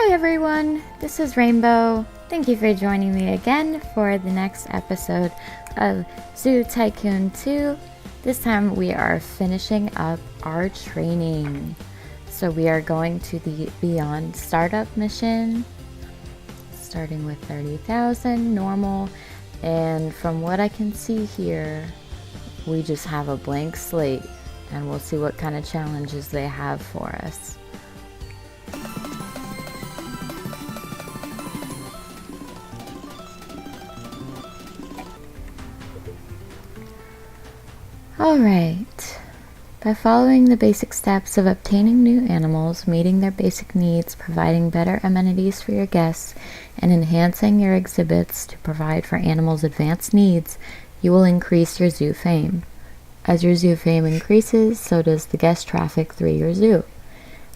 Hi everyone, this is Rainbow. Thank you for joining me again for the next episode of Zoo Tycoon 2. This time we are finishing up our training. So we are going to the Beyond Startup mission, starting with 30,000 normal, and from what I can see here, we just have a blank slate, and we'll see what kind of challenges they have for us. Alright, by following the basic steps of obtaining new animals, meeting their basic needs, providing better amenities for your guests, and enhancing your exhibits to provide for animals' advanced needs, you will increase your zoo fame. As your zoo fame increases, so does the guest traffic through your zoo.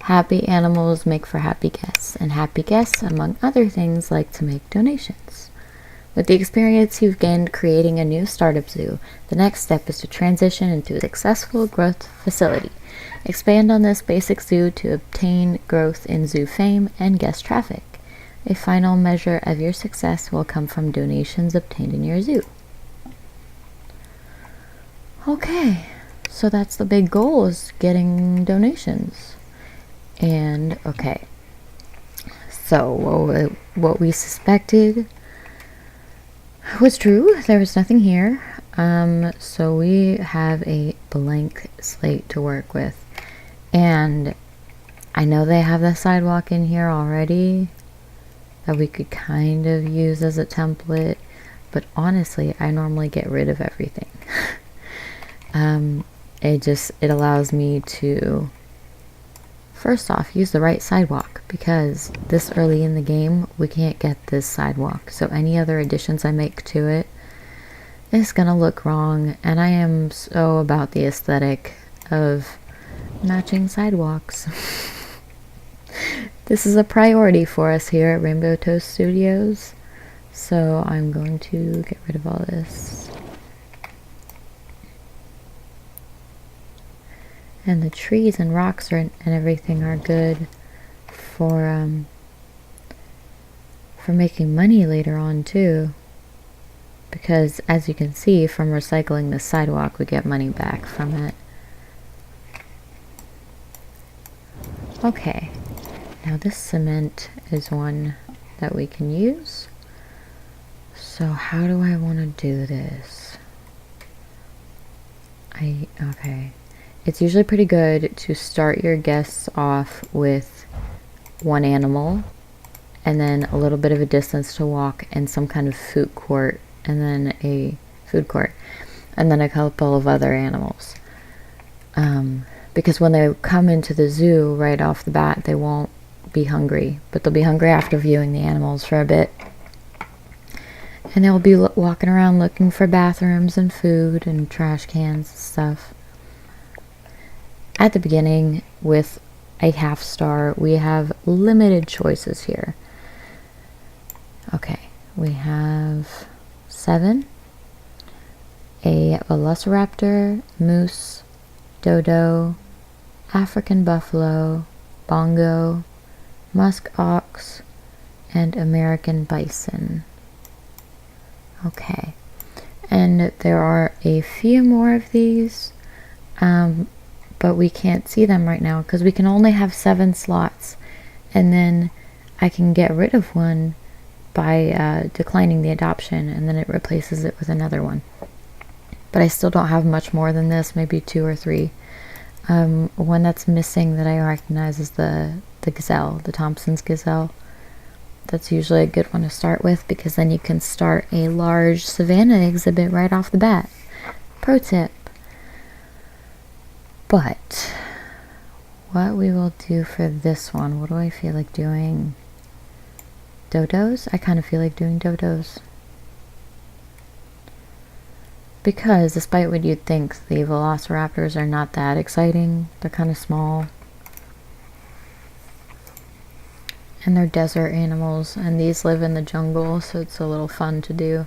Happy animals make for happy guests, and happy guests, among other things, like to make donations. With the experience you've gained creating a new startup zoo, the next step is to transition into a successful growth facility. Expand on this basic zoo to obtain growth in zoo fame and guest traffic. A final measure of your success will come from donations obtained in your zoo. Okay, so that's the big goal, is getting donations. And okay, so what we suspected was true. There was nothing here. So we have a blank slate to work with. And I know they have the sidewalk in here already that we could kind of use as a template, but honestly, I normally get rid of everything. It allows me to first off use the right sidewalk, because this early in the game we can't get this sidewalk, so any other additions I make to it is gonna look wrong, and I am so about the aesthetic of matching sidewalks. This is a priority for us here at RainbowToastStudios, so I'm going to get rid of all this. And the trees and rocks and everything are good for making money later on too. Because as you can see from recycling the sidewalk, we get money back from it. Okay, now this cement is one that we can use. So how do I want to do this? Okay. It's usually pretty good to start your guests off with one animal and then a little bit of a distance to walk and some kind of food court, and then a food court, and then a couple of other animals. Because when they come into the zoo right off the bat, they won't be hungry, but they'll be hungry after viewing the animals for a bit. And they'll be walking around looking for bathrooms and food and trash cans and stuff. At the beginning, with a half star, we have limited choices here. Okay, we have 7. A velociraptor, moose, dodo, African buffalo, bongo, musk ox, and American bison. Okay, and there are a few more of these, but we can't see them right now because we can only have 7 slots, and then I can get rid of one by declining the adoption, and then it replaces it with another one. But I still don't have much more than this, maybe 2 or 3. One that's missing that I recognize is the gazelle, the Thompson's gazelle. That's usually a good one to start with, because then you can start a large savanna exhibit right off the bat. Pro tip. But what we will do for this one, what do I feel like doing? Dodos? I kind of feel like doing dodos. Because despite what you'd think, the velociraptors are not that exciting. They're kind of small. And they're desert animals, and these live in the jungle, so it's a little fun to do.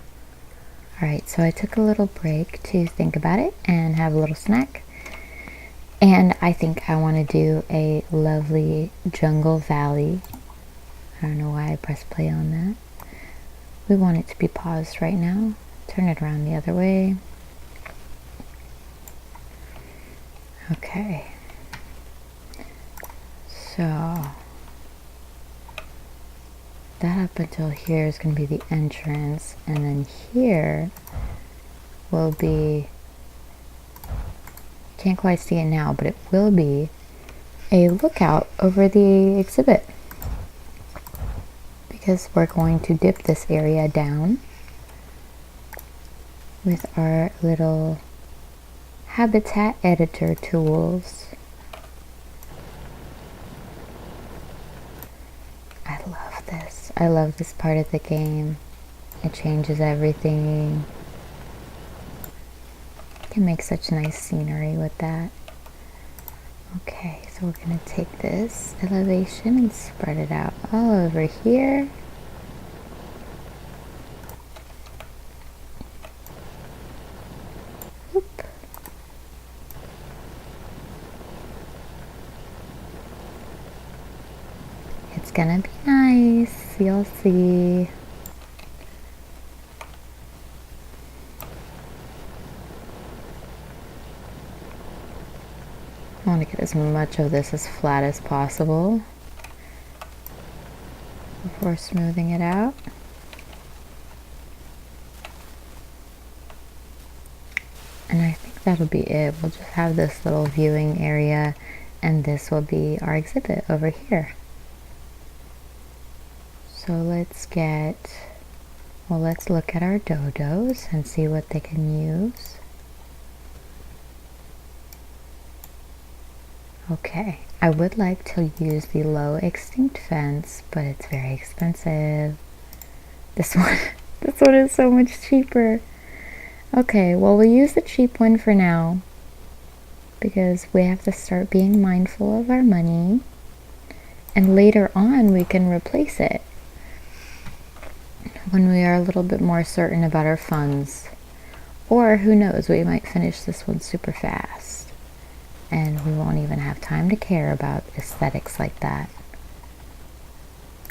Alright, so I took a little break to think about it and have a little snack. And I think I want to do a lovely jungle valley I don't know why I pressed play on that. We want it to be paused right now. Turn it around the other way. Okay. So that up until here is going to be the entrance, and then here will be, can't quite see it now, but it will be a lookout over the exhibit, because we're going to dip this area down with our little habitat editor tools. I love this. I love this part of the game. It changes everything. You can make such nice scenery with that. Okay, so we're going to take this elevation and spread it out all over here. Oop. It's gonna be nice, you'll see. I want to get as much of this as flat as possible before smoothing it out. And I think that'll be it. We'll just have this little viewing area, and this will be our exhibit over here. So let's look at our dodos and see what they can use. Okay, I would like to use the low extinct fence, but it's very expensive. This one is so much cheaper. Okay, well, we'll use the cheap one for now, because we have to start being mindful of our money, and later on we can replace it when we are a little bit more certain about our funds. Or who knows, we might finish this one super fast and we won't even have time to care about aesthetics like that.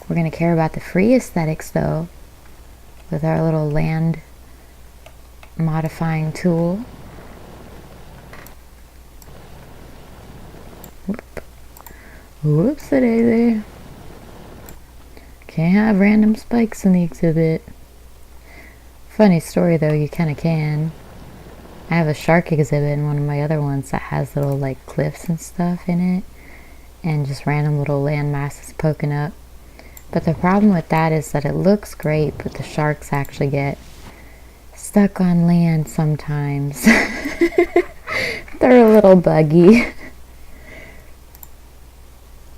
We're going to care about the free aesthetics though, with our little land modifying tool. Whoopsie daisy. Can't have random spikes in the exhibit. Funny story though, you kinda can. I have a shark exhibit in one of my other ones that has little like cliffs and stuff in it, and just random little land masses poking up. But the problem with that is that it looks great, but the sharks actually get stuck on land sometimes. They're a little buggy.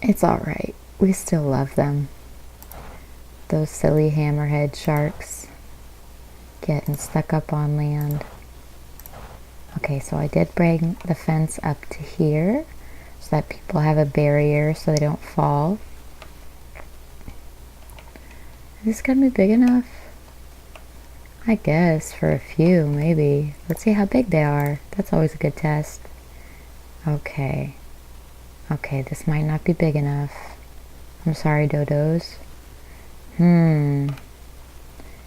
It's alright. We still love them. Those silly hammerhead sharks getting stuck up on land. Okay, so I did bring the fence up to here so that people have a barrier so they don't fall. Is this gonna be big enough? I guess for a few, maybe. Let's see how big they are. That's always a good test. Okay. Okay, this might not be big enough. I'm sorry, dodos.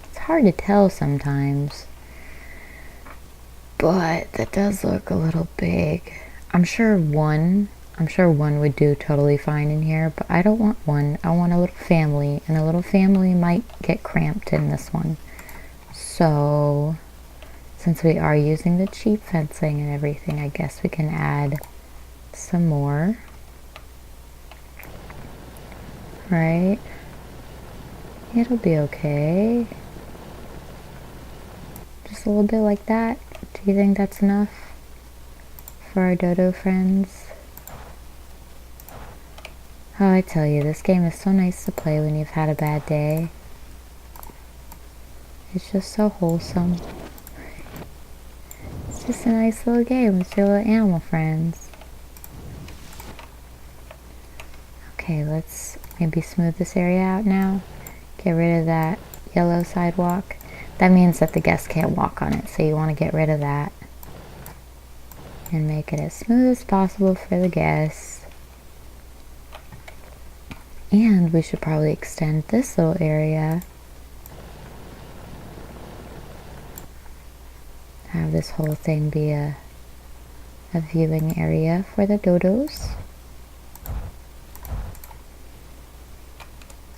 It's hard to tell sometimes. But that does look a little big. I'm sure one would do totally fine in here, but I don't want one. I want a little family, and a little family might get cramped in this one. So, since we are using the cheap fencing and everything, I guess we can add some more. Right? It'll be okay. Just a little bit like that. Do you think that's enough for our dodo friends? Oh, I tell you, this game is so nice to play when you've had a bad day. It's just so wholesome. It's just a nice little game with your little animal friends. Okay, let's maybe smooth this area out now. Get rid of that yellow sidewalk. That means that the guests can't walk on it, so you want to get rid of that and make it as smooth as possible for the guests. And we should probably extend this little area. Have this whole thing be a viewing area for the dodos.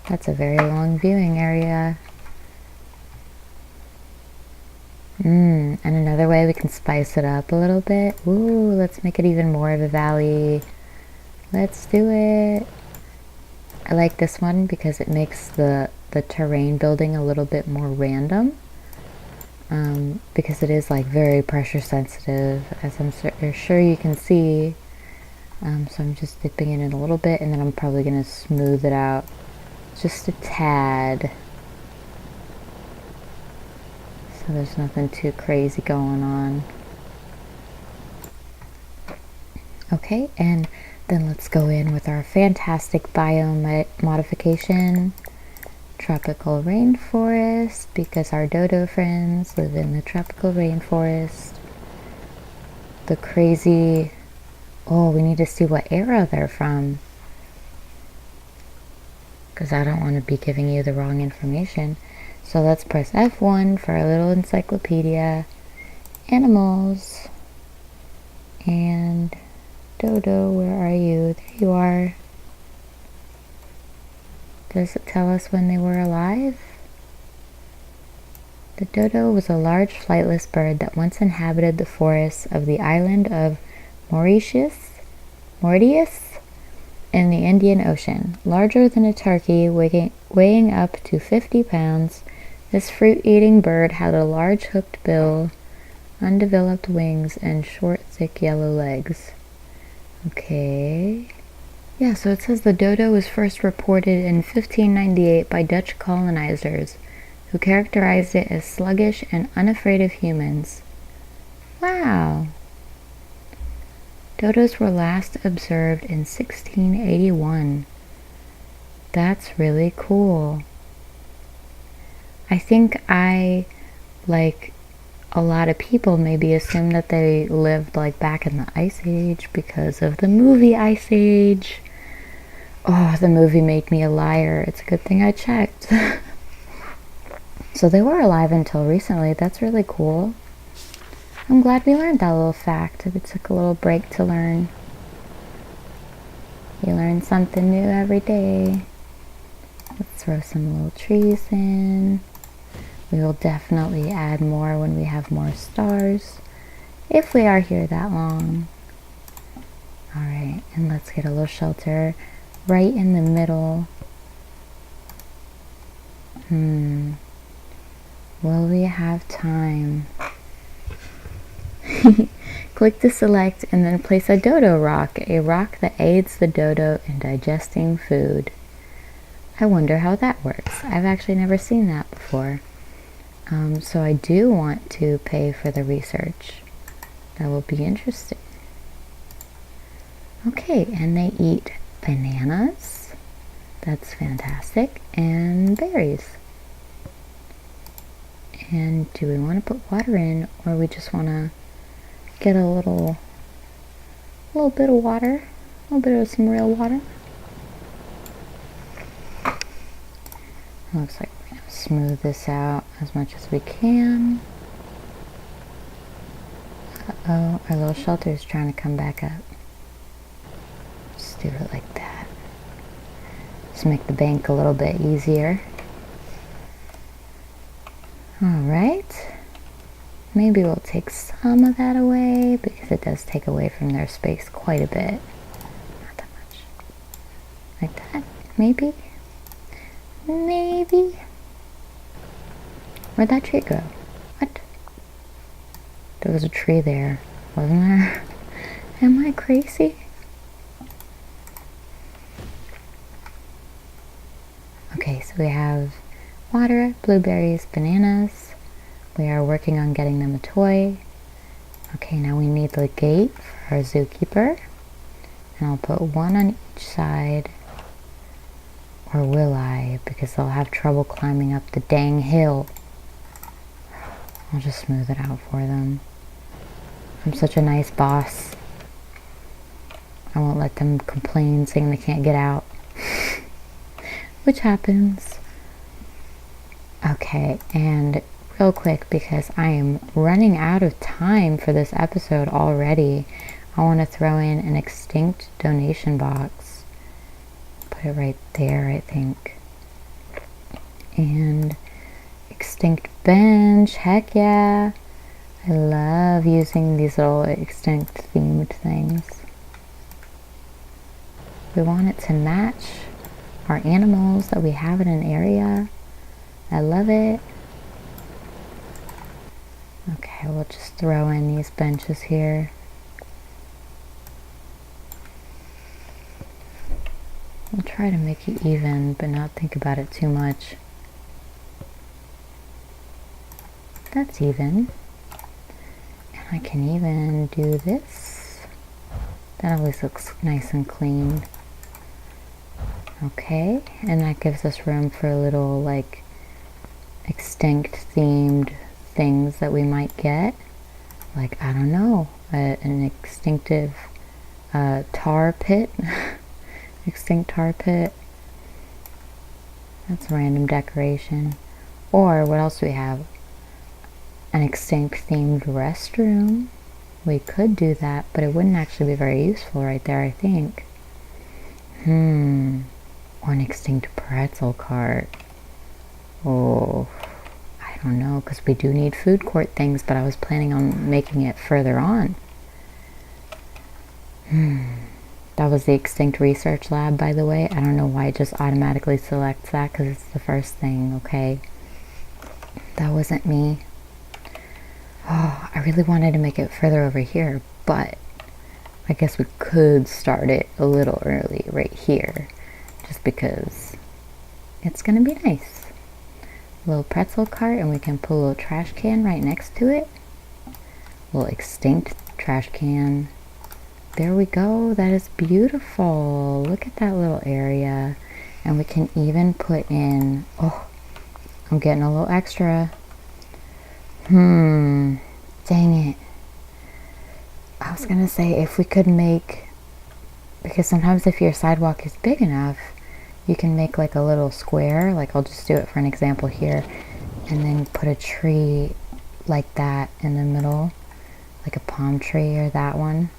That's a very long viewing area. And another way we can spice it up a little bit. Ooh, let's make it even more of a valley. Let's do it. I like this one because it makes the terrain building a little bit more random. Because it is like very pressure sensitive, as I'm sure you can see. So I'm just dipping it in a little bit, and then I'm probably going to smooth it out just a tad. So there's nothing too crazy going on. Okay, and then let's go in with our fantastic biome modification. Tropical rainforest, because our dodo friends live in the tropical rainforest. The crazy... Oh, we need to see what era they're from, because I don't want to be giving you the wrong information. So let's press F1 for our little encyclopedia. Animals. And Dodo, where are you? There you are. Does it tell us when they were alive? The dodo was a large flightless bird that once inhabited the forests of the island of Mauritius in the Indian Ocean. Larger than a turkey, weighing up to 50 pounds, this fruit-eating bird had a large hooked bill, undeveloped wings, and short, thick yellow legs. Okay. Yeah, so it says the dodo was first reported in 1598 by Dutch colonizers, who characterized it as sluggish and unafraid of humans. Wow! Dodos were last observed in 1681. That's really cool. I think like a lot of people maybe assume that they lived like back in the Ice Age because of the movie Ice Age. Oh, the movie made me a liar. It's a good thing I checked. So they were alive until recently. That's really cool. I'm glad we learned that little fact. We took a little break to learn. You learn something new every day. Let's throw some little trees in. We will definitely add more when we have more stars, if we are here that long. Alright, and let's get a little shelter right in the middle. Will we have time? Click to select and then place a dodo rock, a rock that aids the dodo in digesting food. I wonder how that works. I've actually never seen that before. So I do want to pay for the research. That will be interesting. Okay, and they eat bananas. That's fantastic. And berries. And do we want to put water in, or we just want to get a little bit of water, a little bit of some real water? Looks like we're going to smooth this out as much as we can. Uh-oh, our little shelter is trying to come back up. Just do it like that. Just make the bank a little bit easier. Alright, maybe we'll take some of that away, because it does take away from their space quite a bit. Not that much. Like that, maybe? Maybe? Where'd that tree go? What? There was a tree there, wasn't there? Am I crazy? Okay, so we have water, blueberries, bananas. We are working on getting them a toy. Okay, now we need the gate for our zookeeper. And I'll put one on each side. Or will I? Because they'll have trouble climbing up the dang hill. I'll just smooth it out for them. I'm such a nice boss. I won't let them complain saying they can't get out. which happens. Okay, and real quick, because I am running out of time for this episode already, I want to throw in an extinct donation box. Put it right there, I think. And extinct bench, heck yeah. I love using these little extinct themed things. We want it to match our animals that we have in an area. I love it. Okay, we'll just throw in these benches here. We'll try to make it even, but not think about it too much. That's even. And I can even do this. That always looks nice and clean. Okay, and that gives us room for a little like extinct themed things that we might get. Like, I don't know, an extinctive tar pit. Extinct tar pit. That's a random decoration. Or what else do we have? An extinct themed restroom. We could do that, but it wouldn't actually be very useful right there, I think. Or an extinct pretzel cart. Oh, I don't know, because we do need food court things, but I was planning on making it further on. That was the extinct research lab, by the way. I don't know why it just automatically selects that, because it's the first thing, okay? That wasn't me. Oh, I really wanted to make it further over here, but I guess we could start it a little early right here, just because it's gonna be nice. A little pretzel cart, and we can put a little trash can right next to it. A little extinct trash can. There we go. That is beautiful. Look at that little area. And we can even put in, oh, I'm getting a little extra. Dang it. I was gonna say if we could make, because sometimes if your sidewalk is big enough, you can make like a little square. Like, I'll just do it for an example here, and then put a tree like that in the middle, like a palm tree or that one,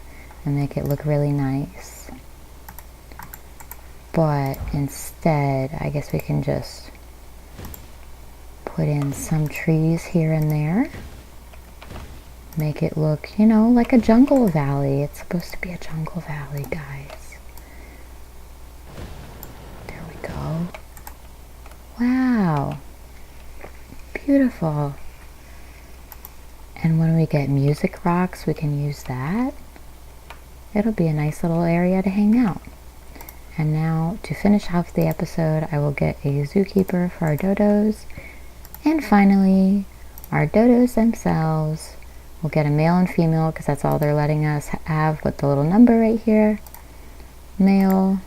and make it look really nice. But instead, I guess we can just put in some trees here and there. Make it look, you know, like a jungle valley. It's supposed to be a jungle valley, guys. There we go. Wow. Beautiful. And when we get music rocks, we can use that. It'll be a nice little area to hang out. And now, to finish off the episode, I will get a zookeeper for our dodos. And finally, our dodos themselves. We'll get a male and female, because that's all they're letting us have with the little number right here. Male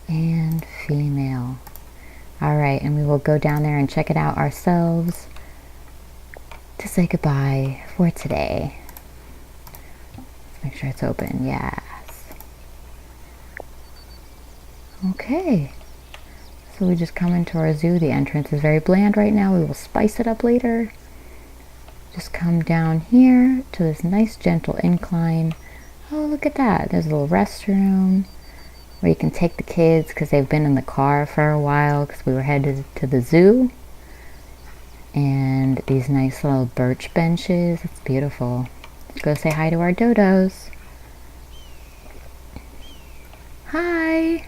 and female. Alright, and we will go down there and check it out ourselves to say goodbye for today. Let's make sure it's open. Yes. Okay. So we just come into our zoo. The entrance is very bland right now. We will spice it up later. Just come down here to this nice gentle incline. Oh, look at that. There's a little restroom where you can take the kids because they've been in the car for a while because we were headed to the zoo. And these nice little birch benches. It's beautiful. Let's go say hi to our dodos. Hi.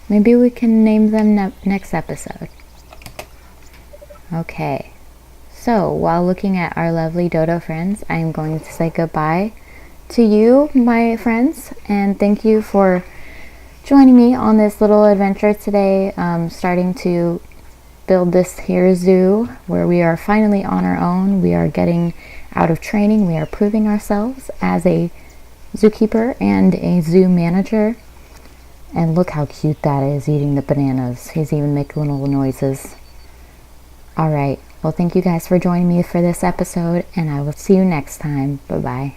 Maybe we can name them next episode. Okay. So, while looking at our lovely dodo friends, I am going to say goodbye to you, my friends, and thank you for joining me on this little adventure today, starting to build this here zoo where we are finally on our own. We are getting out of training. We are proving ourselves as a zookeeper and a zoo manager. And look how cute that is, eating the bananas. He's even making little noises. Alright. Well, thank you guys for joining me for this episode, and I will see you next time. Bye-bye.